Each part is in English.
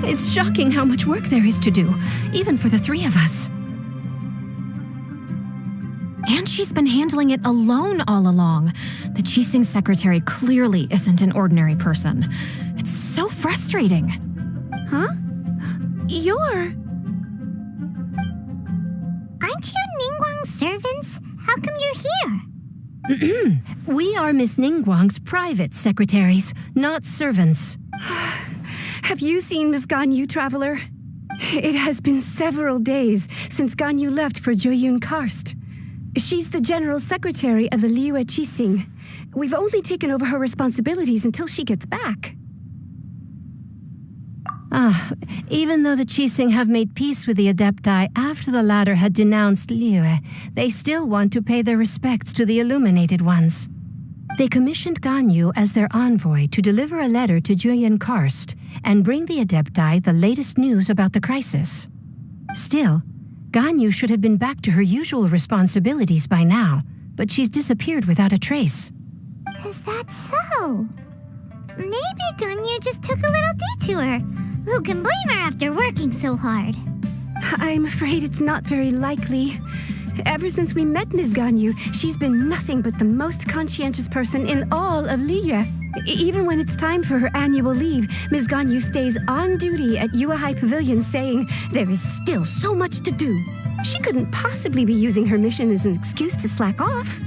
It's shocking how much work there is to do, even for the three of us. And she's been handling it alone all along. The Qixing secretary clearly isn't an ordinary person. It's so frustrating. Huh? You're... Aren't you Ningguang's servants? How come you're here? We are Miss Ningguang's private secretaries, not servants. Have you seen Miss Ganyu, Traveler? It has been several days since Ganyu left for Joyun Karst. She's the general secretary of the Liyue Qixing. We've only taken over her responsibilities until she gets back. Even though the Qixing have made peace with the Adepti after the latter had denounced Liyue, they still want to pay their respects to the Illuminated Ones. They commissioned Ganyu as their envoy to deliver a letter to Joyun Karst and bring the Adepti the latest news about the crisis. Still, Ganyu should have been back to her usual responsibilities by now, but she's disappeared without a trace. Is that so? Maybe Ganyu just took a little detour. Who can blame her after working so hard? I'm afraid it's not very likely. Ever since we met Ms. Ganyu, she's been nothing but the most conscientious person in all of Liyue. Even when it's time for her annual leave, Ms. Ganyu stays on duty at Yuehai Pavilion saying there is still so much to do. She couldn't possibly be using her mission as an excuse to slack off.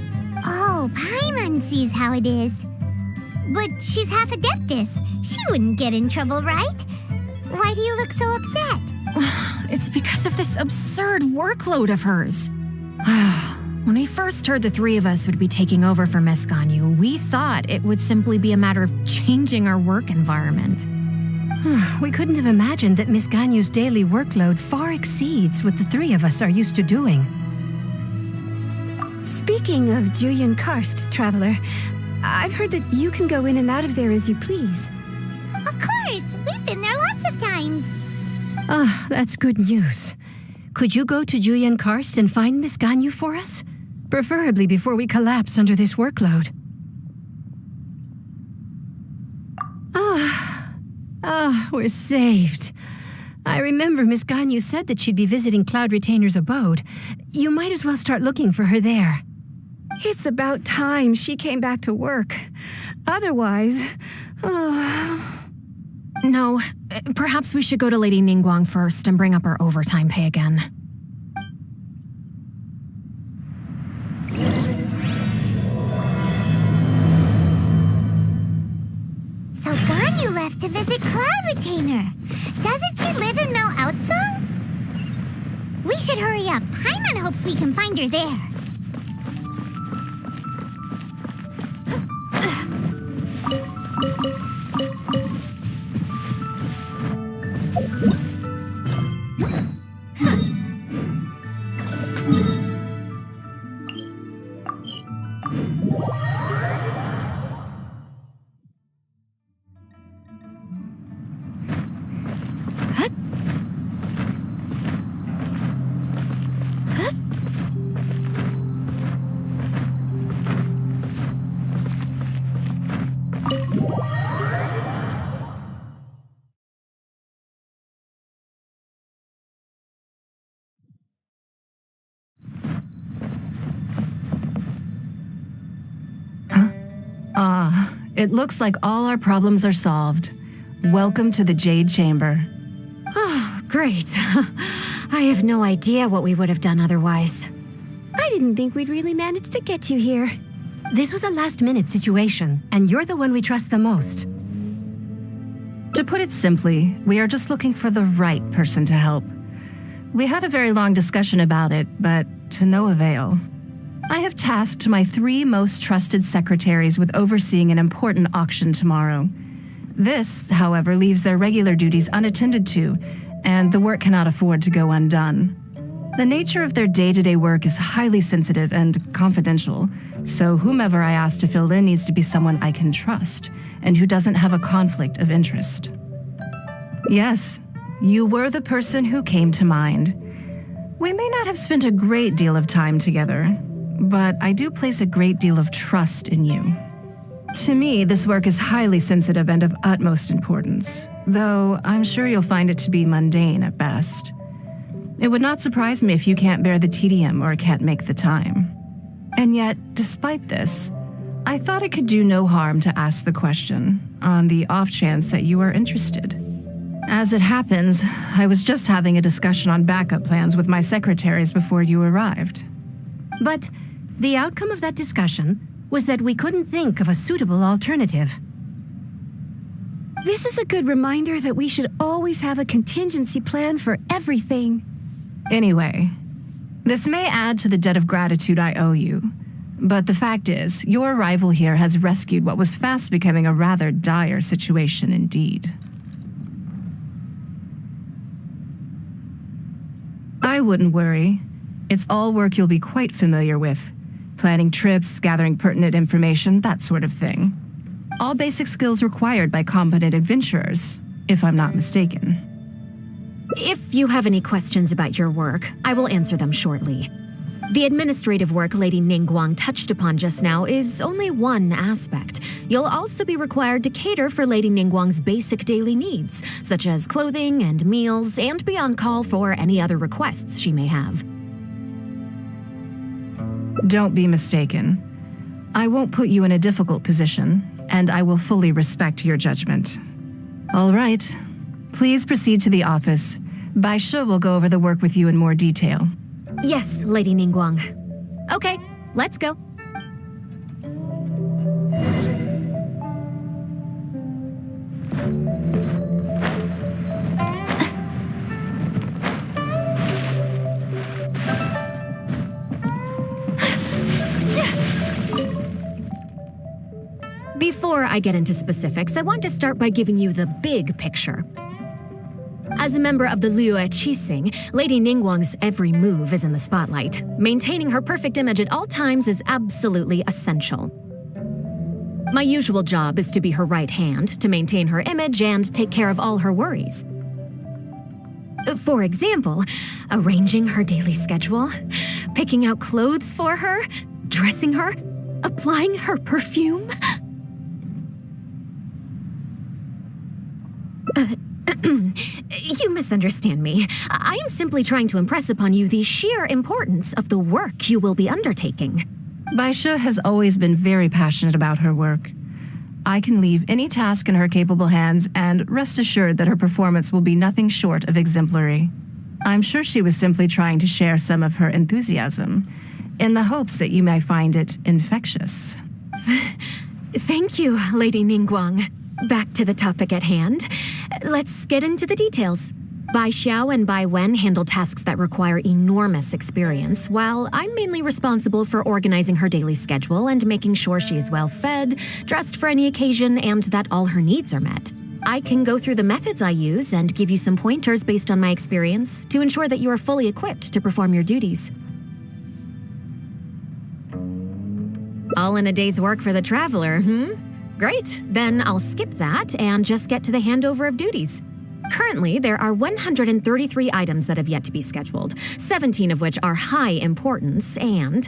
Oh, Paimon sees how it is. But she's half Adeptus. She wouldn't get in trouble, right? Why do you look so upset? It's because of this absurd workload of hers. When we first heard the three of us would be taking over for Miss Ganyu, we thought it would simply be a matter of changing our work environment. We couldn't have imagined that Miss Ganyu's daily workload far exceeds what the three of us are used to doing. Speaking of Joyun Karst, Traveler, I've heard that you can go in and out of there as you please. Of course! We've been there lots of times. That's good news. Could you go to Joyun Karst and find Miss Ganyu for us? Preferably before we collapse under this workload. We're saved. I remember Miss Ganyu said that she'd be visiting Cloud Retainer's abode. You might as well start looking for her there. It's about time she came back to work. Otherwise... No, perhaps we should go to Lady Ningguang first and bring up our overtime pay again. So Ganyu left to visit Cloud Retainer. Doesn't she live in Mel Outsong? We should hurry up. Paimon hopes we can find her there. It looks like all our problems are solved. Welcome to the Jade Chamber. Oh, great. I have no idea what we would have done otherwise. I didn't think we'd really manage to get you here. This was a last-minute situation, and you're the one we trust the most. To put it simply, we are just looking for the right person to help. We had a very long discussion about it, but to no avail. I have tasked my 3 most trusted secretaries with overseeing an important auction tomorrow. This, however, leaves their regular duties unattended to, and the work cannot afford to go undone. The nature of their day-to-day work is highly sensitive and confidential, so whomever I ask to fill in needs to be someone I can trust, and who doesn't have a conflict of interest. Yes, you were the person who came to mind. We may not have spent a great deal of time together, but I do place a great deal of trust in you. To me, this work is highly sensitive and of utmost importance, though I'm sure you'll find it to be mundane at best. It would not surprise me if you can't bear the tedium or can't make the time. And yet, despite this, I thought it could do no harm to ask the question, on the off chance that you are interested. As it happens, I was just having a discussion on backup plans with my secretaries before you arrived. But the outcome of that discussion was that we couldn't think of a suitable alternative. This is a good reminder that we should always have a contingency plan for everything. Anyway, this may add to the debt of gratitude I owe you, but the fact is, your arrival here has rescued what was fast becoming a rather dire situation indeed. I wouldn't worry. It's all work you'll be quite familiar with. Planning trips, gathering pertinent information, that sort of thing. All basic skills required by competent adventurers, if I'm not mistaken. If you have any questions about your work, I will answer them shortly. The administrative work Lady Ningguang touched upon just now is only one aspect. You'll also be required to cater for Lady Ningguang's basic daily needs, such as clothing and meals, and be on call for any other requests she may have. Don't be mistaken. I won't put you in a difficult position, and I will fully respect your judgment. All right. Please proceed to the office. Bai Shi will go over the work with you in more detail. Yes, Lady Ningguang. Okay, let's go. Before I get into specifics, I want to start by giving you the big picture. As a member of the Liyue Qixing, Lady Ningguang's every move is in the spotlight. Maintaining her perfect image at all times is absolutely essential. My usual job is to be her right hand, to maintain her image and take care of all her worries. For example, arranging her daily schedule, picking out clothes for her, dressing her, applying her perfume. You misunderstand me. I am simply trying to impress upon you the sheer importance of the work you will be undertaking. Bai Shi has always been very passionate about her work. I can leave any task in her capable hands and rest assured that her performance will be nothing short of exemplary. I'm sure she was simply trying to share some of her enthusiasm, in the hopes that you may find it infectious. Thank you, Lady Ningguang. Back to the topic at hand. Let's get into the details. Bai Xiao and Bai Wen handle tasks that require enormous experience, while I'm mainly responsible for organizing her daily schedule and making sure she is well fed, dressed for any occasion, and that all her needs are met. I can go through the methods I use and give you some pointers based on my experience to ensure that you are fully equipped to perform your duties. All in a day's work for the traveler, Great, then I'll skip that and just get to the handover of duties. Currently, there are 133 items that have yet to be scheduled, 17 of which are high importance, and...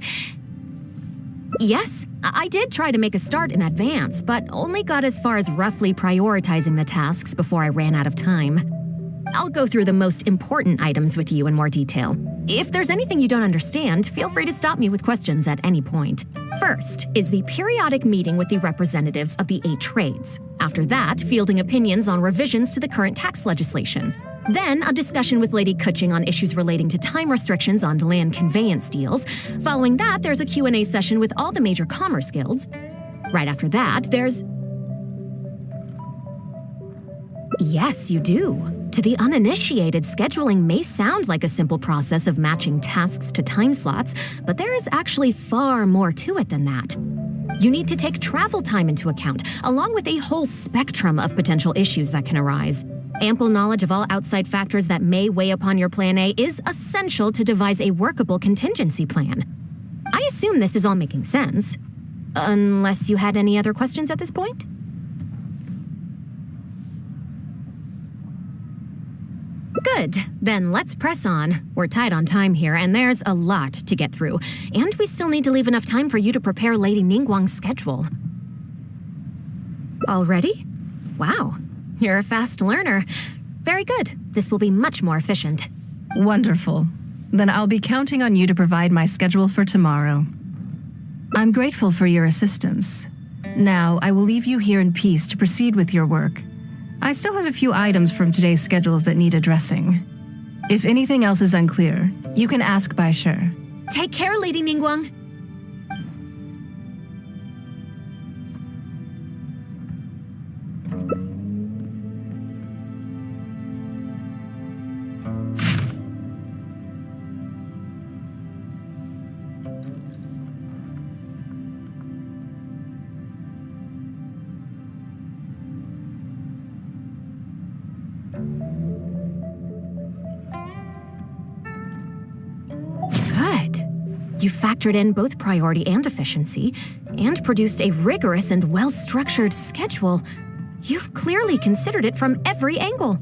Yes, I did try to make a start in advance, but only got as far as roughly prioritizing the tasks before I ran out of time. I'll go through the most important items with you in more detail. If there's anything you don't understand, feel free to stop me with questions at any point. First is the periodic meeting with the representatives of the 8 trades. After that, fielding opinions on revisions to the current tax legislation. Then, a discussion with Lady Kuching on issues relating to time restrictions on land conveyance deals. Following that, there's a Q&A session with all the major commerce guilds. Right after that, there's... Yes, you do. To the uninitiated, scheduling may sound like a simple process of matching tasks to time slots, but there is actually far more to it than that. You need to take travel time into account, along with a whole spectrum of potential issues that can arise. Ample knowledge of all outside factors that may weigh upon your Plan A is essential to devise a workable contingency plan. I assume this is all making sense. Unless you had any other questions at this point? Good. Then let's press on. We're tight on time here, and there's a lot to get through. And we still need to leave enough time for you to prepare Lady Ningguang's schedule. Already? Wow. You're a fast learner. Very good. This will be much more efficient. Wonderful. Then I'll be counting on you to provide my schedule for tomorrow. I'm grateful for your assistance. Now, I will leave you here in peace to proceed with your work. I still have a few items from today's schedules that need addressing. If anything else is unclear, you can ask Bai Shi. Take care, Lady Ningguang. You factored in both priority and efficiency, and produced a rigorous and well-structured schedule. You've clearly considered it from every angle.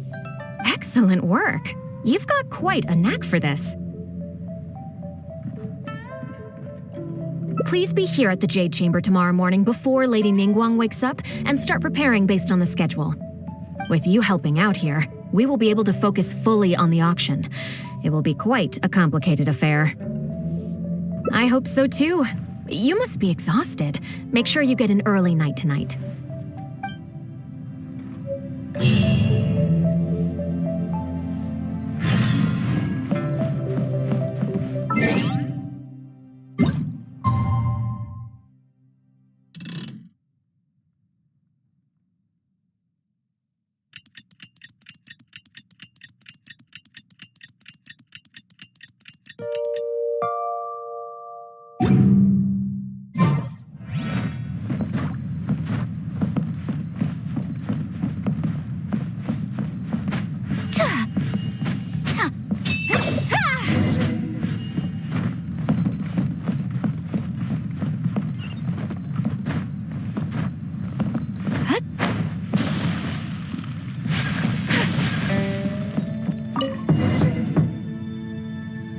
Excellent work. You've got quite a knack for this. Please be here at the Jade Chamber tomorrow morning before Lady Ningguang wakes up and start preparing based on the schedule. With you helping out here, we will be able to focus fully on the auction. It will be quite a complicated affair. I hope so too. You must be exhausted. Make sure you get an early night tonight.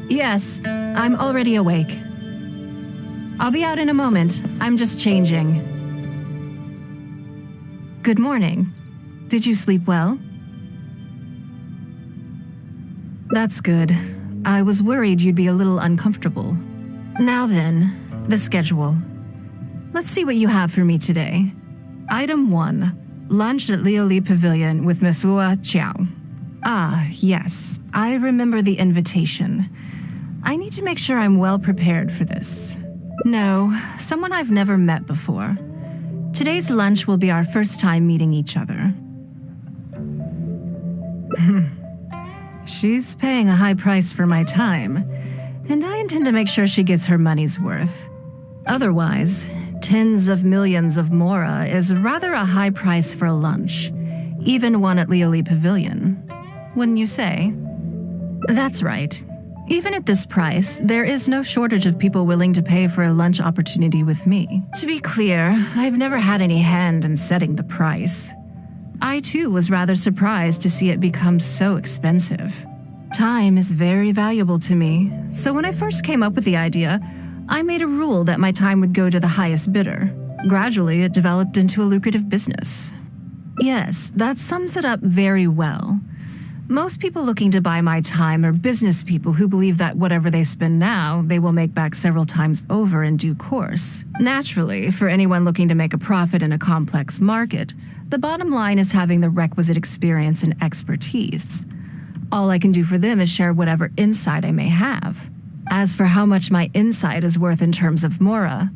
Yes, I'm already awake. I'll be out in a moment. I'm just changing. Good morning. Did you sleep well? That's good. I was worried you'd be a little uncomfortable. Now then, the schedule. Let's see what you have for me today. Item 1. Lunch at Lioli Pavilion with Miss Hua Chiao. Ah, yes. I remember the invitation. I need to make sure I'm well prepared for this. No, someone I've never met before. Today's lunch will be our first time meeting each other. She's paying a high price for my time, and I intend to make sure she gets her money's worth. Otherwise, tens of millions of mora is rather a high price for a lunch, even one at Lioli Pavilion. Wouldn't you say? That's right. Even at this price, there is no shortage of people willing to pay for a lunch opportunity with me. To be clear, I've never had any hand in setting the price. I too was rather surprised to see it become so expensive. Time is very valuable to me, so when I first came up with the idea, I made a rule that my time would go to the highest bidder. Gradually, it developed into a lucrative business. Yes, that sums it up very well. Most people looking to buy my time are business people who believe that whatever they spend now, they will make back several times over in due course. Naturally, for anyone looking to make a profit in a complex market, the bottom line is having the requisite experience and expertise. All I can do for them is share whatever insight I may have. As for how much my insight is worth in terms of mora,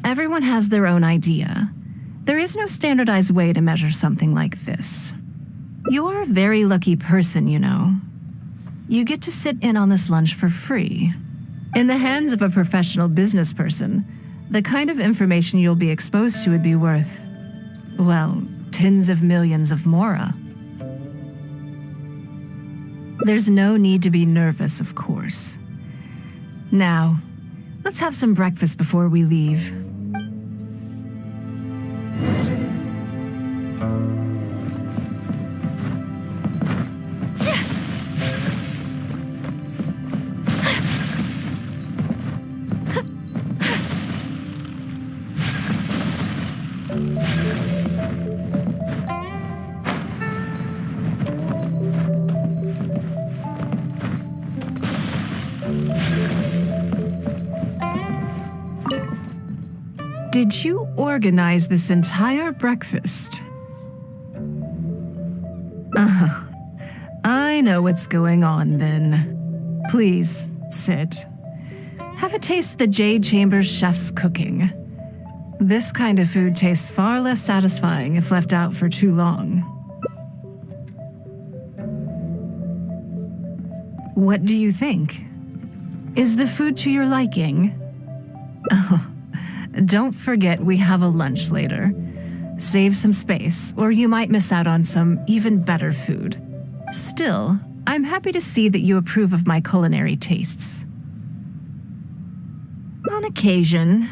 everyone has their own idea. There is no standardized way to measure something like this. You're a very lucky person, you know. You get to sit in on this lunch for free. In the hands of a professional business person, the kind of information you'll be exposed to would be worth, well, tens of millions of mora. There's no need to be nervous, of course. Now, let's have some breakfast before we leave. Did you organize this entire breakfast? I know what's going on then. Please, sit. Have a taste of the Jade Chambers chef's cooking. This kind of food tastes far less satisfying if left out for too long. What do you think? Is the food to your liking? Oh, don't forget we have a lunch later. Save some space, or you might miss out on some even better food. Still, I'm happy to see that you approve of my culinary tastes. On occasion,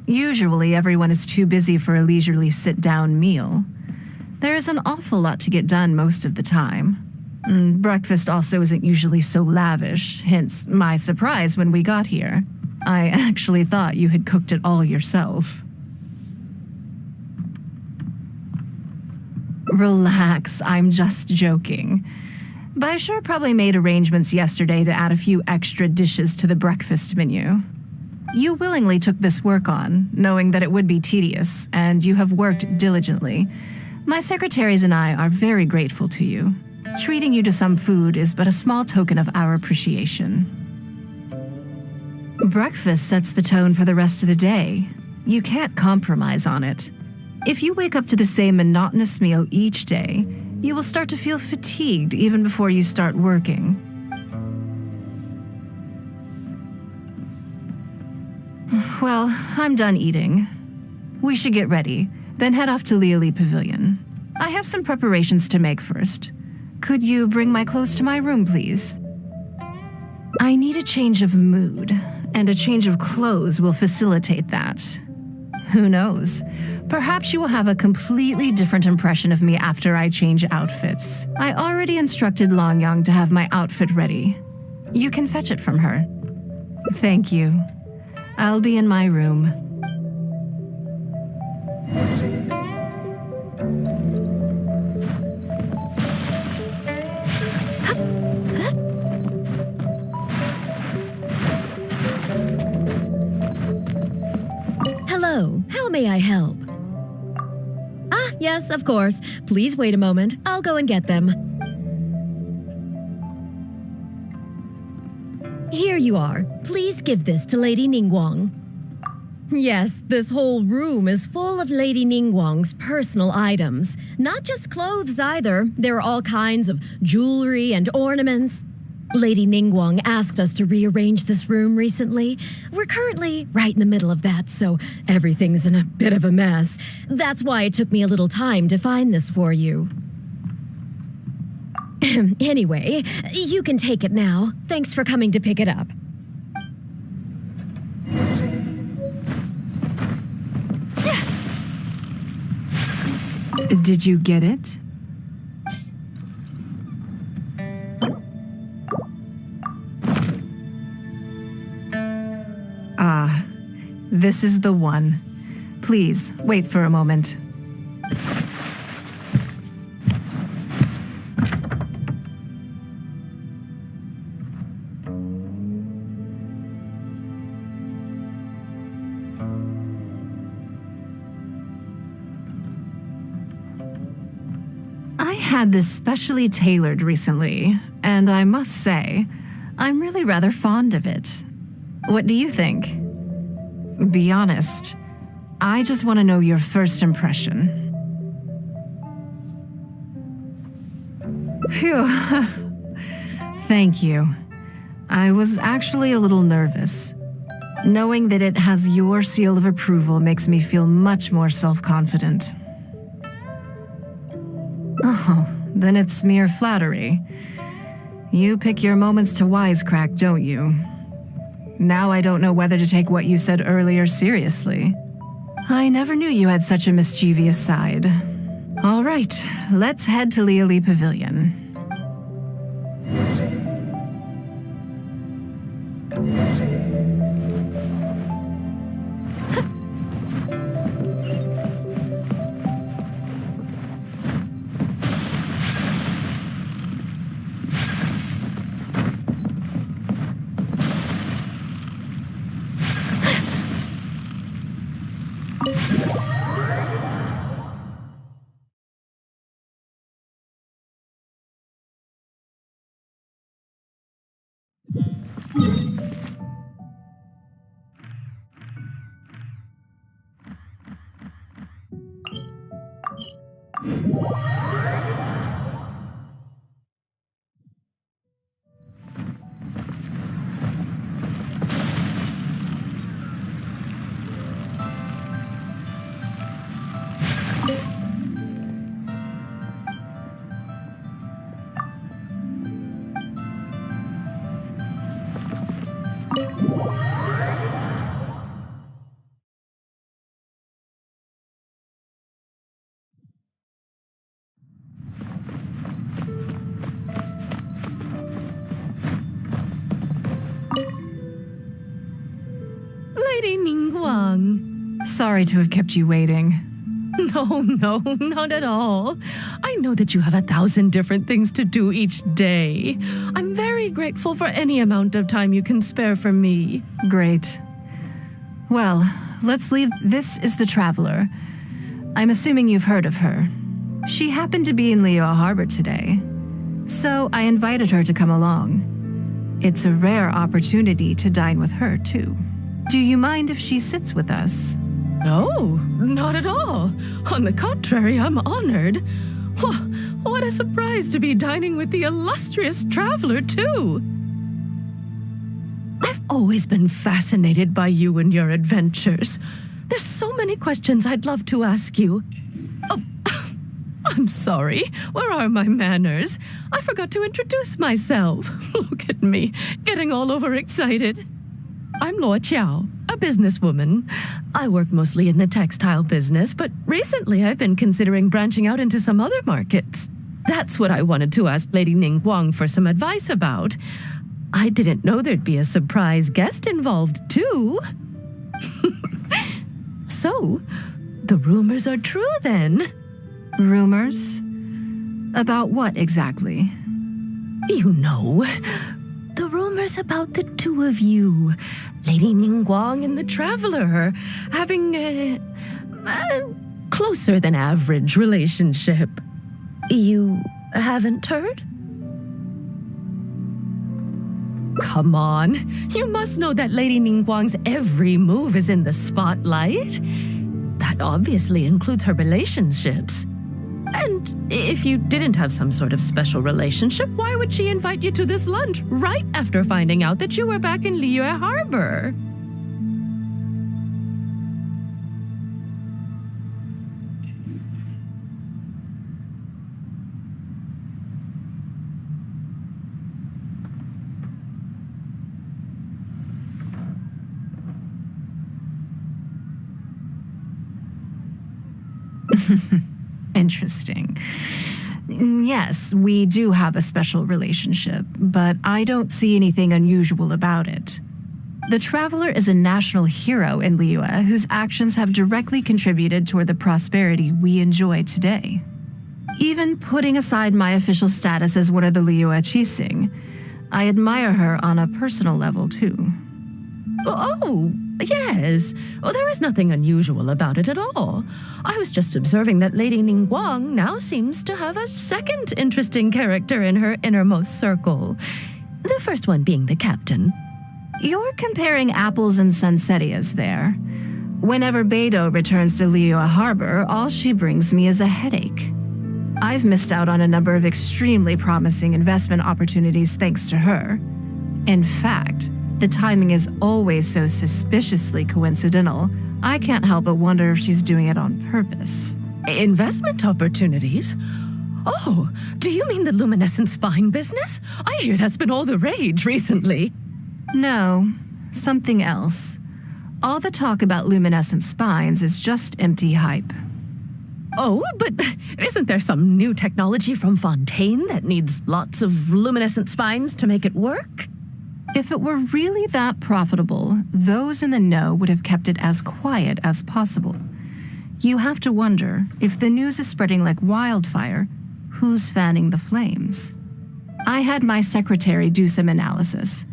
usually everyone is too busy for a leisurely sit-down meal. There is an awful lot to get done most of the time. Breakfast also isn't usually so lavish, hence my surprise when we got here. I actually thought you had cooked it all yourself. Relax, I'm just joking. But I sure probably made arrangements yesterday to add a few extra dishes to the breakfast menu. You willingly took this work on, knowing that it would be tedious, and you have worked diligently. My secretaries and I are very grateful to you. Treating you to some food is but a small token of our appreciation. Breakfast sets the tone for the rest of the day. You can't compromise on it. If you wake up to the same monotonous meal each day, you will start to feel fatigued even before you start working. Well, I'm done eating. We should get ready, then head off to Leoli Pavilion. I have some preparations to make first. Could you bring my clothes to my room, please? I need a change of mood, and a change of clothes will facilitate that. Who knows? Perhaps you will have a completely different impression of me after I change outfits. I already instructed Longyang to have my outfit ready. You can fetch it from her. Thank you. I'll be in my room. Hello, how may I help? Ah, yes, of course. Please wait a moment. I'll go and get them. Here you are. Please give this to Lady Ningguang. Yes, this whole room is full of Lady Ningguang's personal items. Not just clothes either. There are all kinds of jewelry and ornaments. Lady Ningguang asked us to rearrange this room recently. We're currently right in the middle of that, so everything's in a bit of a mess. That's why it took me a little time to find this for you. Anyway, you can take it now. Thanks for coming to pick it up. Did you get it? Ah, this is the one. Please, wait for a moment. I had this specially tailored recently, and I must say, I'm really rather fond of it. What do you think? Be honest. I just want to know your first impression. Phew. Thank you. I was actually a little nervous. Knowing that it has your seal of approval makes me feel much more self-confident. Oh, then it's mere flattery. You pick your moments to wisecrack, don't you? Now I don't know whether to take what you said earlier seriously. I never knew you had such a mischievous side. All right, let's head to Leoli Pavilion. Lady Ningguang. Sorry to have kept you waiting. No, not at all. I know that you have 1,000 different things to do each day. I'm very grateful for any amount of time you can spare for me. Great. Well, let's leave. This is the Traveler. I'm assuming you've heard of her. She happened to be in Liyue Harbor today, so I invited her to come along. It's a rare opportunity to dine with her, too. Do you mind if she sits with us? No, not at all. On the contrary, I'm honored. What a surprise to be dining with the illustrious Traveler, too. I've always been fascinated by you and your adventures. There's so many questions I'd love to ask you. Oh, I'm sorry. Where are my manners? I forgot to introduce myself. Look at me, getting all overexcited. I'm Luo Qiao, a businesswoman. I work mostly in the textile business, but recently I've been considering branching out into some other markets. That's what I wanted to ask Lady Ningguang for some advice about. I didn't know there'd be a surprise guest involved, too. So, the rumors are true then. Rumors? About what exactly? You know, the rumors about the two of you, Lady Ningguang and the Traveler, having a closer than average relationship. You haven't heard? Come on, you must know that Lady Ningguang's every move is in the spotlight. That obviously includes her relationships. And if you didn't have some sort of special relationship, why would she invite you to this lunch right after finding out that you were back in Liyue Harbor? Interesting. Yes, we do have a special relationship, but I don't see anything unusual about it. The Traveler is a national hero in Liyue whose actions have directly contributed toward the prosperity we enjoy today. Even putting aside my official status as one of the Liyue Qixing, I admire her on a personal level too. Oh, yes. Oh, there is nothing unusual about it at all. I was just observing that Lady Ningguang now seems to have a second interesting character in her innermost circle. The first one being the captain. You're comparing apples and sunsettias there. Whenever Beidou returns to Liyue Harbor, all she brings me is a headache. I've missed out on a number of extremely promising investment opportunities thanks to her. In fact, the timing is always so suspiciously coincidental, I can't help but wonder if she's doing it on purpose. Investment opportunities? Oh, do you mean the luminescent spine business? I hear that's been all the rage recently. No, something else. All the talk about luminescent spines is just empty hype. Oh, but isn't there some new technology from Fontaine that needs lots of luminescent spines to make it work? If it were really that profitable, those in the know would have kept it as quiet as possible. You have to wonder, if the news is spreading like wildfire, who's fanning the flames? I had my secretary do some analysis.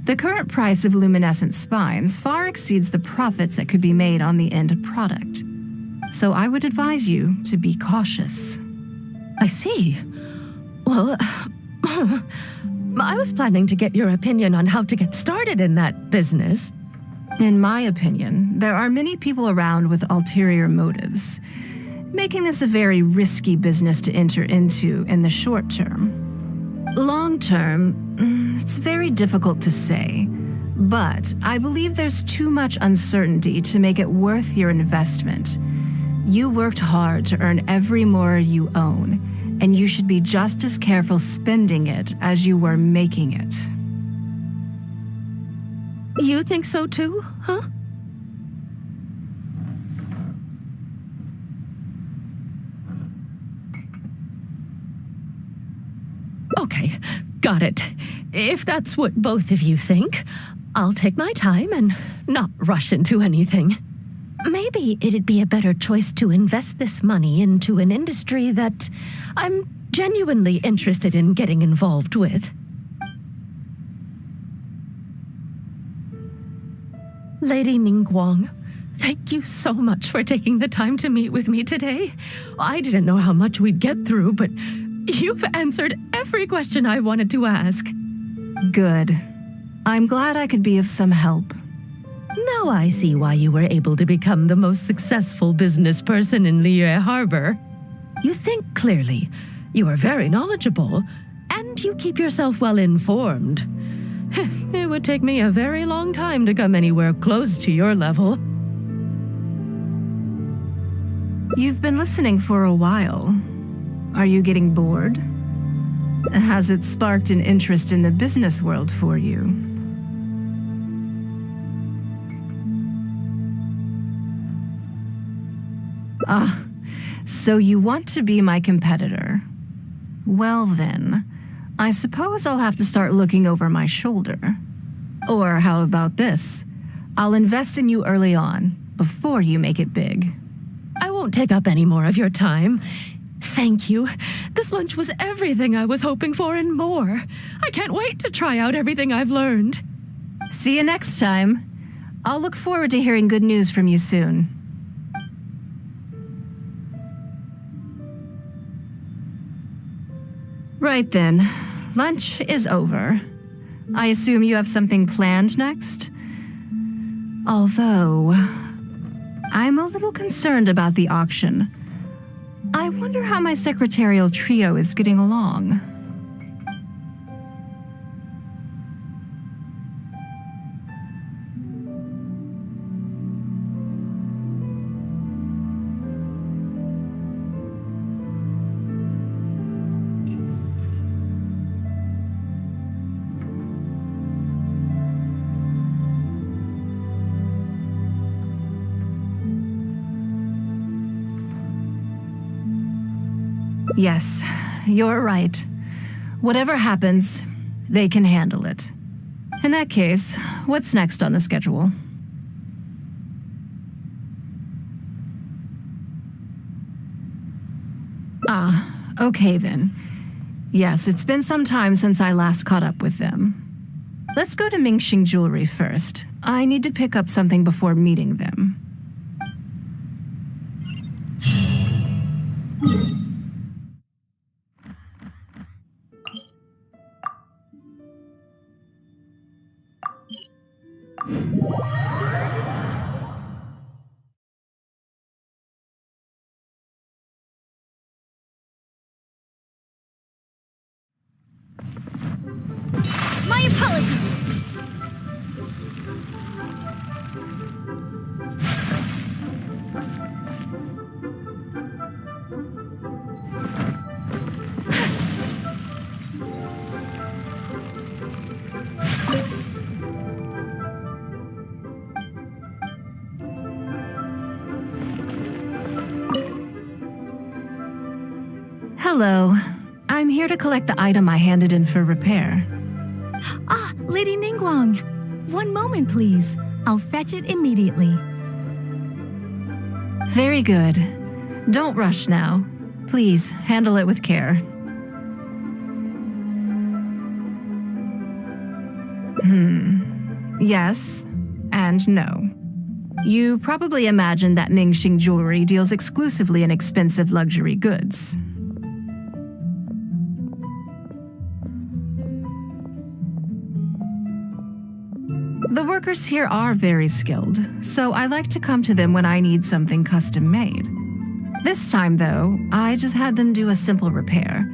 The current price of luminescent spines far exceeds the profits that could be made on the end product. So I would advise you to be cautious. I see. Well, I was planning to get your opinion on how to get started in that business. In my opinion, there are many people around with ulterior motives, making this a very risky business to enter into in the short term. Long term, it's very difficult to say, but I believe there's too much uncertainty to make it worth your investment. You worked hard to earn every more you own, and you should be just as careful spending it as you were making it. You think so too, huh? Okay, got it. If that's what both of you think, I'll take my time and not rush into anything. Maybe it'd be a better choice to invest this money into an industry that I'm genuinely interested in getting involved with. Lady Ningguang, thank you so much for taking the time to meet with me today. I didn't know how much we'd get through, but you've answered every question I wanted to ask. Good. I'm glad I could be of some help. Now I see why you were able to become the most successful business person in Liyue Harbor. You think clearly, you are very knowledgeable, and you keep yourself well informed. It would take me a very long time to come anywhere close to your level. You've been listening for a while. Are you getting bored? Has it sparked an interest in the business world for you? Ah, so you want to be my competitor. Well then, I suppose I'll have to start looking over my shoulder. Or how about this? I'll invest in you early on, before you make it big. I won't take up any more of your time. Thank you. This lunch was everything I was hoping for and more. I can't wait to try out everything I've learned. See you next time. I'll look forward to hearing good news from you soon. Right then, lunch is over. I assume you have something planned next? Although, I'm a little concerned about the auction. I wonder how my secretarial trio is getting along. Yes, you're right. Whatever happens, they can handle it. In that case, what's next on the schedule? Ah, okay then. Yes, it's been some time since I last caught up with them. Let's go to Mingxing Jewelry first. I need to pick up something before meeting them. My apologies. Hello. I'm here to collect the item I handed in for repair. Ah, Lady Ningguang. One moment, please. I'll fetch it immediately. Very good. Don't rush now. Please, handle it with care. Yes and no. You probably imagine that Mingxing Jewelry deals exclusively in expensive luxury goods. The workers here are very skilled, so I like to come to them when I need something custom made. This time, though, I just had them do a simple repair.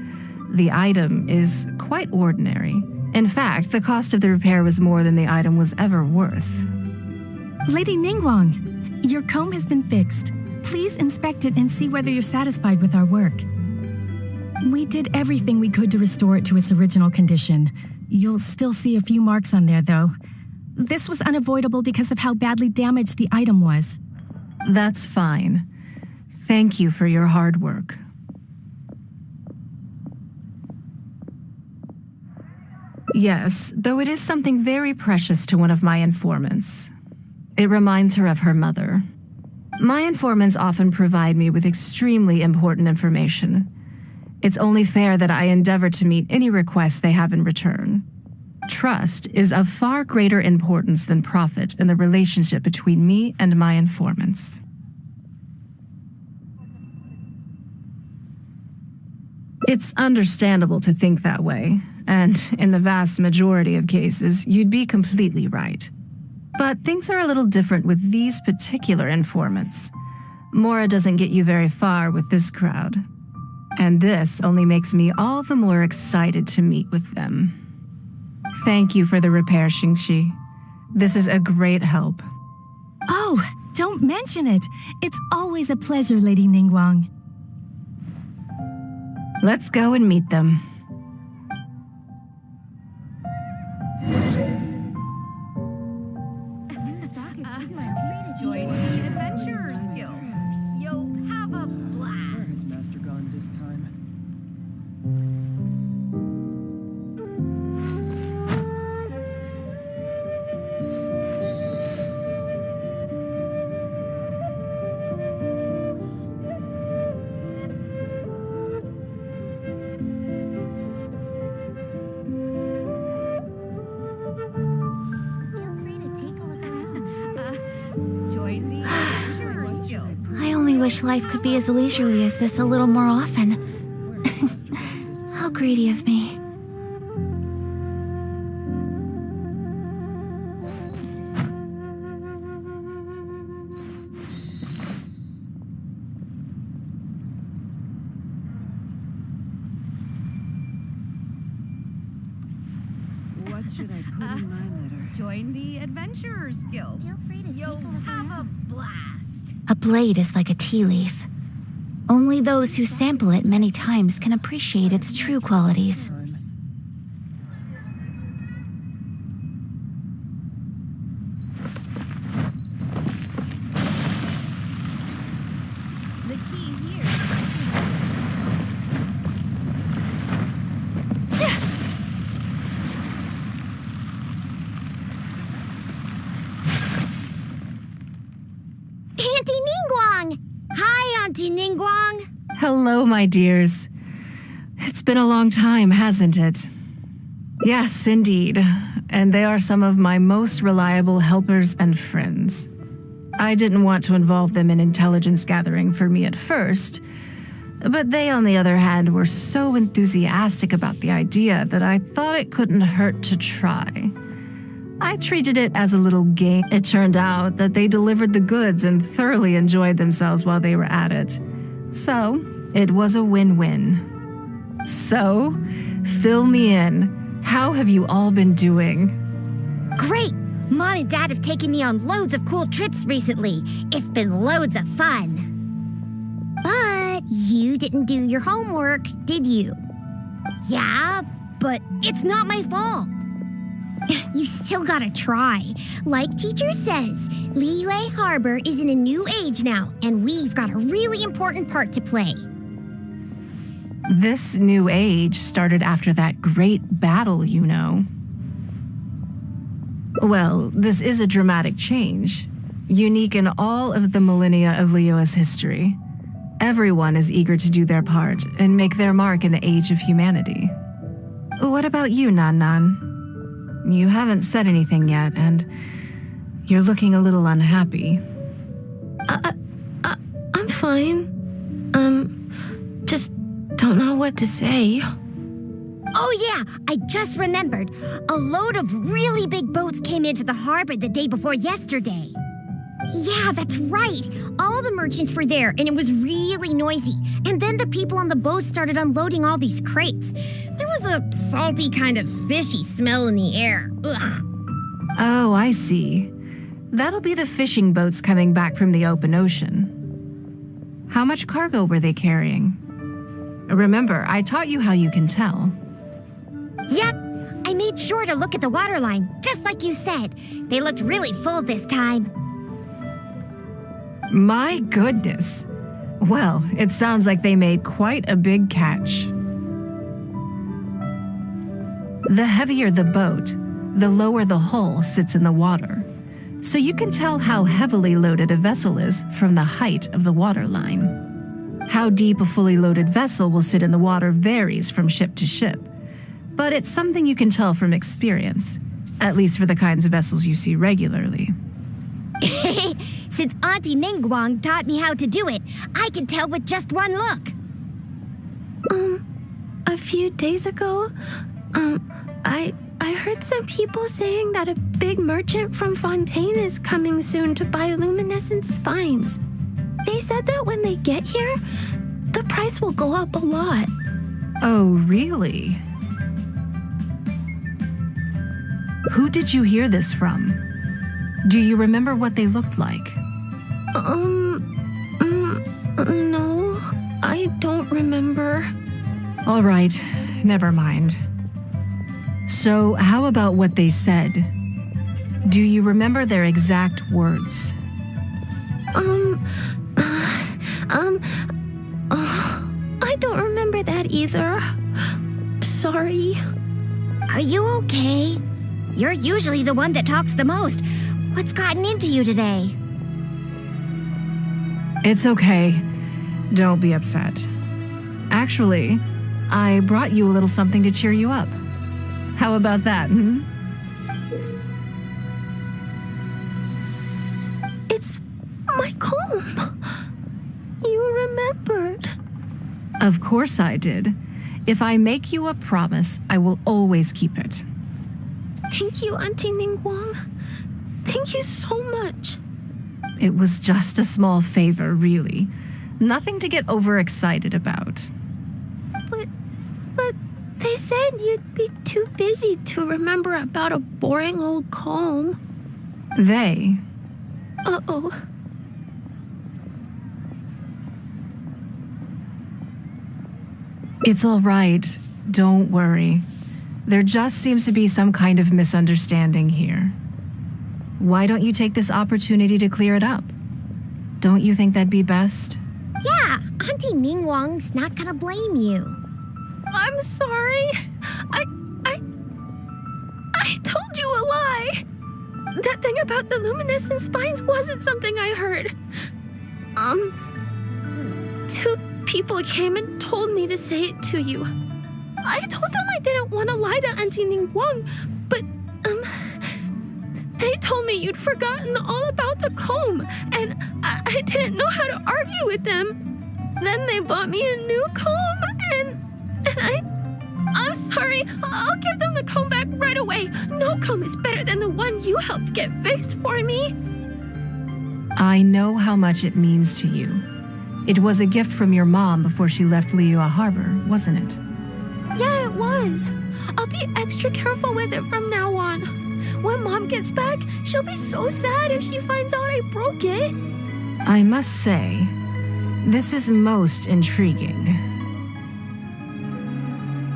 The item is quite ordinary. In fact, the cost of the repair was more than the item was ever worth. Lady Ningguang, your comb has been fixed. Please inspect it and see whether you're satisfied with our work. We did everything we could to restore it to its original condition. You'll still see a few marks on there, though. This was unavoidable because of how badly damaged the item was. That's fine. Thank you for your hard work. Yes, though it is something very precious to one of my informants. It reminds her of her mother. My informants often provide me with extremely important information. It's only fair that I endeavor to meet any requests they have in return. Trust is of far greater importance than profit in the relationship between me and my informants. It's understandable to think that way, and in the vast majority of cases, you'd be completely right. But things are a little different with these particular informants. Mora doesn't get you very far with this crowd. And this only makes me all the more excited to meet with them. Thank you for the repair, Xingxi. This is a great help. Oh, don't mention it. It's always a pleasure, Lady Ningguang. Let's go and meet them. Join the Adventurers Guild. You'll have a blast. Master gone this time. Feel free to take a look around. Join the Adventurers Guild. I only wish life could be as leisurely as this a little more often. How greedy of me. What should I put in my letter? Join the Adventurers Guild. Feel free to You'll take a look have a around. blast. A blade is like a tea leaf. Only those who sample it many times can appreciate its true qualities. The key here. Auntie Ningguang! Hi, Auntie Ningguang! Hello, my dears. It's been a long time, hasn't it? Yes, indeed. And they are some of my most reliable helpers and friends. I didn't want to involve them in intelligence gathering for me at first, but they, on the other hand, were so enthusiastic about the idea that I thought it couldn't hurt to try. I treated it as a little game. It turned out that they delivered the goods and thoroughly enjoyed themselves while they were at it. So, it was a win-win. So, fill me in. How have you all been doing? Great! Mom and Dad have taken me on loads of cool trips recently. It's been loads of fun. But you didn't do your homework, did you? Yeah, but it's not my fault. You still gotta try. Like teacher says, Liyue Harbor is in a new age now, and we've got a really important part to play. This new age started after that great battle, you know. Well, this is a dramatic change, unique in all of the millennia of Liyue's history. Everyone is eager to do their part and make their mark in the age of humanity. What about you, Nan Nan? You haven't said anything yet, and you're looking a little unhappy. I'm fine. Just don't know what to say. Oh yeah, I just remembered. A load of really big boats came into the harbor the day before yesterday. Yeah, that's right. All the merchants were there, and it was really noisy. And then the people on the boat started unloading all these crates. There was a salty kind of fishy smell in the air. Ugh. Oh, I see. That'll be the fishing boats coming back from the open ocean. How much cargo were they carrying? Remember, I taught you how you can tell. Yep, I made sure to look at the waterline, just like you said. They looked really full this time. My goodness. Well, it sounds like they made quite a big catch. The heavier the boat, the lower the hull sits in the water. So you can tell how heavily loaded a vessel is from the height of the waterline. How deep a fully loaded vessel will sit in the water varies from ship to ship, but it's something you can tell from experience, at least for the kinds of vessels you see regularly. Since Auntie Ningguang taught me how to do it, I can tell with just one look. A few days ago, I heard some people saying that a big merchant from Fontaine is coming soon to buy luminescent spines. They said that when they get here, the price will go up a lot. Oh, really? Who did you hear this from? Do you remember what they looked like? No, I don't remember. All right, never mind. So, how about what they said? Do you remember their exact words? I don't remember that either. Sorry. Are you okay? You're usually the one that talks the most. What's gotten into you today? It's okay. Don't be upset. Actually, I brought you a little something to cheer you up. How about that, It's my comb. You remembered. Of course I did. If I make you a promise, I will always keep it. Thank you, Auntie Ningguang. Thank you so much. It was just a small favor, really. Nothing to get overexcited about. But they said you'd be too busy to remember about a boring old comb. They? Uh-oh. It's all right. Don't worry. There just seems to be some kind of misunderstanding here. Why don't you take this opportunity to clear it up? Don't you think that'd be best? Yeah, Auntie Ningguang's not gonna blame you. I'm sorry. I told you a lie. That thing about the luminescent spines wasn't something I heard. Two people came and told me to say it to you. I told them I didn't want to lie to Auntie Ningguang, but, they told me you'd forgotten all about the comb, and I didn't know how to argue with them. Then they bought me a new comb, and I'm sorry. I'll give them the comb back right away. No comb is better than the one you helped get fixed for me. I know how much it means to you. It was a gift from your mom before she left Liyue Harbor, wasn't it? Yeah, it was. I'll be extra careful with it from now on. When Mom gets back, she'll be so sad if she finds out I broke it. I must say, this is most intriguing.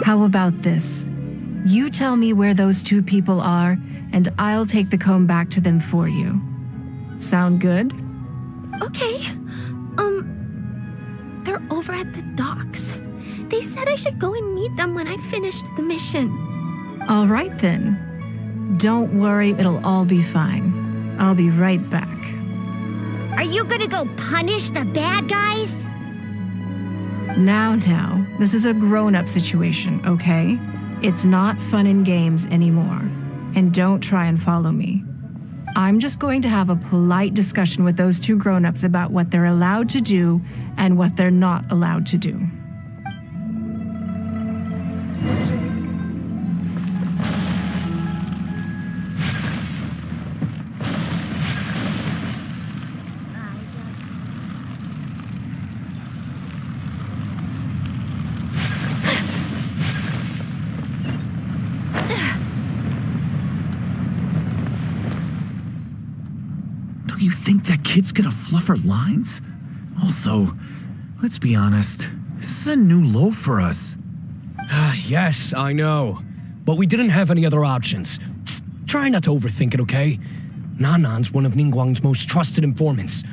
How about this? You tell me where those two people are, and I'll take the comb back to them for you. Sound good? Okay. They're over at the docks. They said I should go and meet them when I finished the mission. All right then. Don't worry, it'll all be fine. I'll be right back. Are you gonna go punish the bad guys? Now, this is a grown-up situation, okay? It's not fun and games anymore. And don't try and follow me. I'm just going to have a polite discussion with those two grown-ups about what they're allowed to do and what they're not allowed to do. Do you think that kid's gonna fluff her lines? Also, let's be honest, this is a new low for us. Yes, I know. But we didn't have any other options. Just try not to overthink it, okay? Nanan's one of Ningguang's most trusted informants.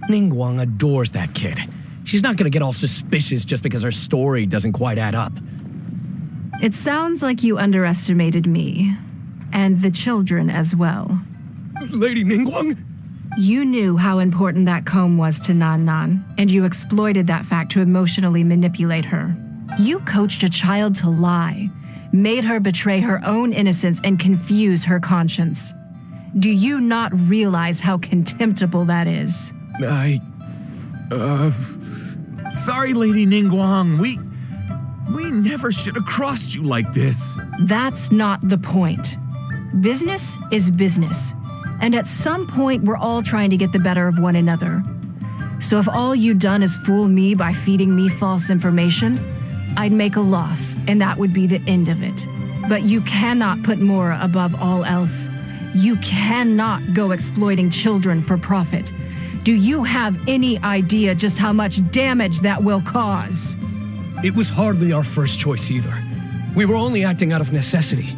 Ningguang adores that kid. She's not gonna get all suspicious just because her story doesn't quite add up. It sounds like you underestimated me. And the children as well. Lady Ningguang? You knew how important that comb was to Nan Nan, and you exploited that fact to emotionally manipulate her. You coached a child to lie, made her betray her own innocence and confuse her conscience. Do you not realize how contemptible that is? Sorry, Lady Ningguang. We never should have crossed you like this. That's not the point. Business is business. And at some point, we're all trying to get the better of one another. So if all you've done is fool me by feeding me false information, I'd make a loss, and that would be the end of it. But you cannot put Mora above all else. You cannot go exploiting children for profit. Do you have any idea just how much damage that will cause? It was hardly our first choice either. We were only acting out of necessity.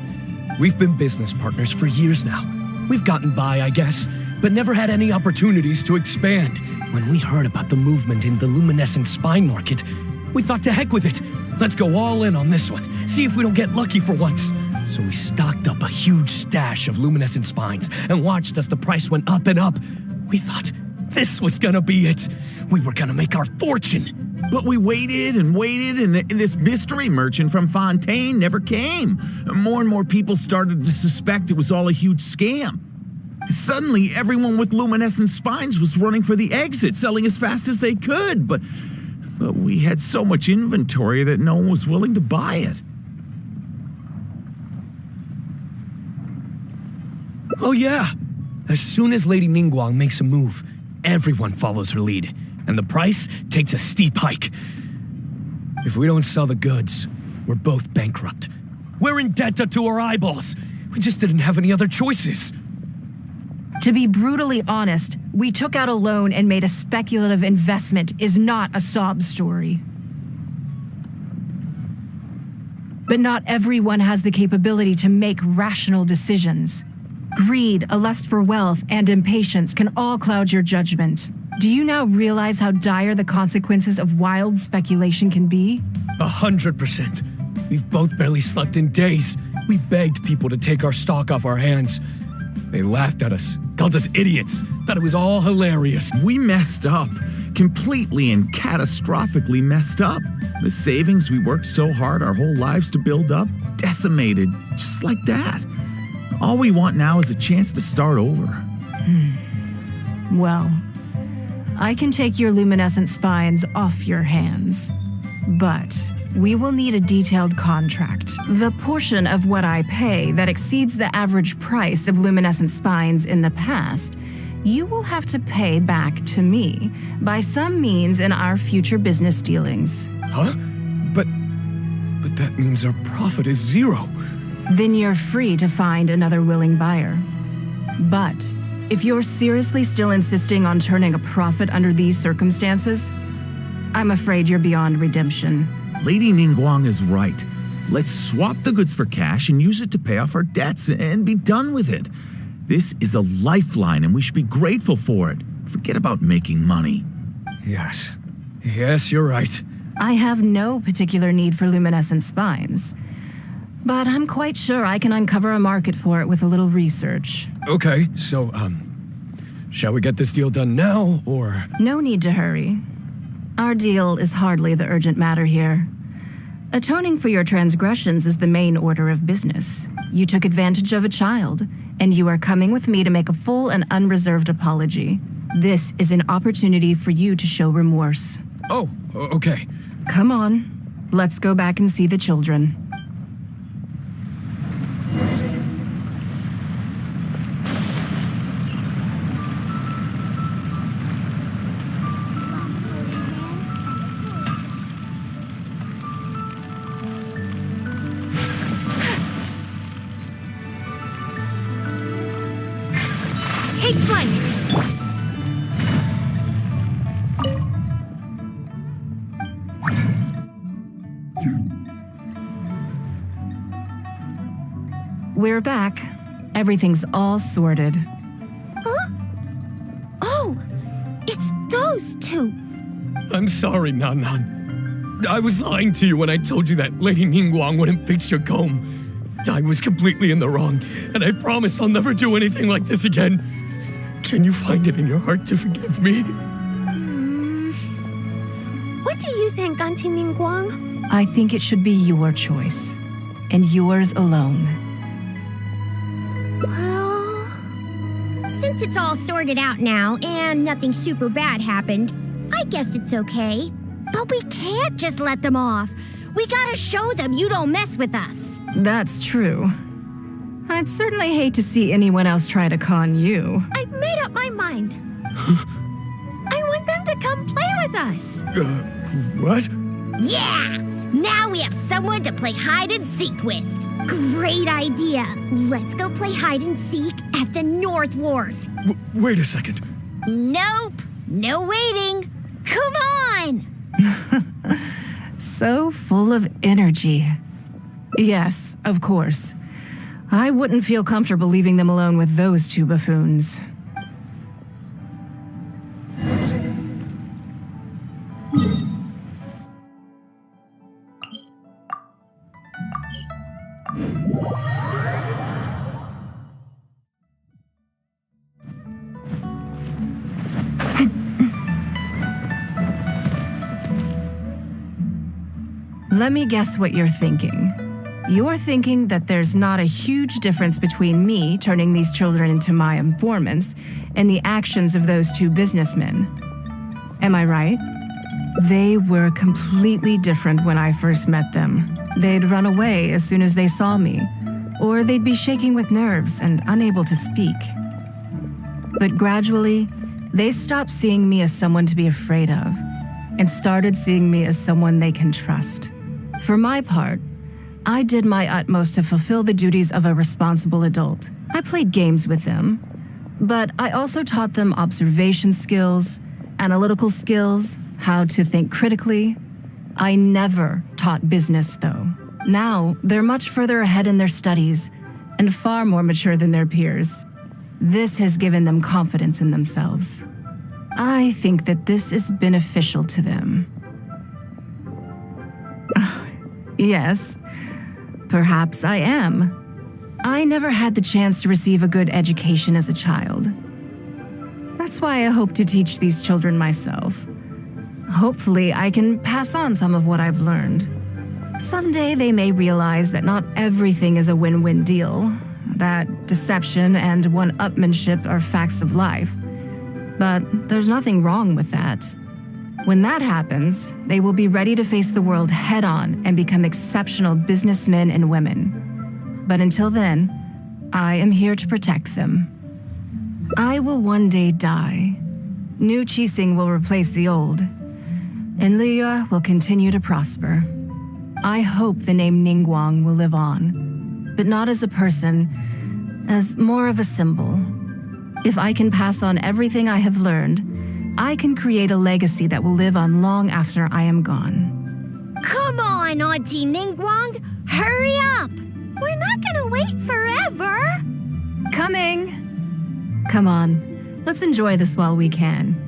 We've been business partners for years now. We've gotten by, I guess, but never had any opportunities to expand. When we heard about the movement in the luminescent spine market, we thought to heck with it. Let's go all in on this one, see if we don't get lucky for once. So we stocked up a huge stash of luminescent spines and watched as the price went up and up. We thought this was gonna be it. We were gonna make our fortune. But we waited and waited, and this mystery merchant from Fontaine never came. More and more people started to suspect it was all a huge scam. Suddenly, everyone with luminescent spines was running for the exit, selling as fast as they could. But we had so much inventory that no one was willing to buy it. Oh yeah. As soon as Lady Ningguang makes a move, everyone follows her lead, and the price takes a steep hike. If we don't sell the goods, we're both bankrupt. We're in debt up to our eyeballs. We just didn't have any other choices. To be brutally honest, we took out a loan and made a speculative investment is not a sob story. But not everyone has the capability to make rational decisions. Greed, a lust for wealth, and impatience can all cloud your judgment. Do you now realize how dire the consequences of wild speculation can be? 100%. We've both barely slept in days. We begged people to take our stock off our hands. They laughed at us, called us idiots, thought it was all hilarious. We messed up. Completely and catastrophically messed up. The savings we worked so hard our whole lives to build up, decimated, just like that. All we want now is a chance to start over. Well, I can take your luminescent spines off your hands, but we will need a detailed contract. The portion of what I pay that exceeds the average price of luminescent spines in the past, you will have to pay back to me by some means in our future business dealings. Huh? But that means our profit is zero. Then you're free to find another willing buyer. But if you're seriously still insisting on turning a profit under these circumstances, I'm afraid you're beyond redemption. Lady Ningguang is right. Let's swap the goods for cash and use it to pay off our debts and be done with it. This is a lifeline and we should be grateful for it. Forget about making money. Yes, you're right. I have no particular need for luminescent spines, but I'm quite sure I can uncover a market for it with a little research. Okay, so, shall we get this deal done now, or? No need to hurry. Our deal is hardly the urgent matter here. Atoning for your transgressions is the main order of business. You took advantage of a child, and you are coming with me to make a full and unreserved apology. This is an opportunity for you to show remorse. Oh, okay. Come on, let's go back and see the children. Take flight! We're back. Everything's all sorted. Huh? Oh, it's those two. I'm sorry, Nan Nan. I was lying to you when I told you that Lady Ningguang wouldn't fix your comb. I was completely in the wrong, and I promise I'll never do anything like this again. Can you find it in your heart to forgive me? What do you think, Auntie Ningguang? I think it should be your choice, and yours alone. Well, since it's all sorted out now and nothing super bad happened, I guess it's okay. But we can't just let them off. We gotta show them you don't mess with us. That's true. I'd certainly hate to see anyone else try to con you. I've made up my mind. I want them to come play with us. What? Yeah! Now we have someone to play hide and seek with. Great idea. Let's go play hide and seek at the North Wharf. Wait a second. Nope. No waiting. Come on! So full of energy. Yes, of course. I wouldn't feel comfortable leaving them alone with those two buffoons. Let me guess what you're thinking. You're thinking that there's not a huge difference between me turning these children into my informants and the actions of those two businessmen. Am I right? They were completely different when I first met them. They'd run away as soon as they saw me, or they'd be shaking with nerves and unable to speak. But gradually, they stopped seeing me as someone to be afraid of and started seeing me as someone they can trust. For my part, I did my utmost to fulfill the duties of a responsible adult. I played games with them, but I also taught them observation skills, analytical skills, how to think critically. I never taught business, though. Now, they're much further ahead in their studies and far more mature than their peers. This has given them confidence in themselves. I think that this is beneficial to them. Yes, perhaps I am. I never had the chance to receive a good education as a child. That's why I hope to teach these children myself. Hopefully, I can pass on some of what I've learned. Someday they may realize that not everything is a win-win deal, that deception and one-upmanship are facts of life. But there's nothing wrong with that. When that happens, they will be ready to face the world head-on and become exceptional businessmen and women. But until then, I am here to protect them. I will one day die. New Qixing will replace the old, and Liyue will continue to prosper. I hope the name Ningguang will live on, but not as a person, as more of a symbol. If I can pass on everything I have learned, I can create a legacy that will live on long after I am gone. Come on, Auntie Ningguang! Hurry up! We're not gonna wait forever! Coming! Come on, let's enjoy this while we can.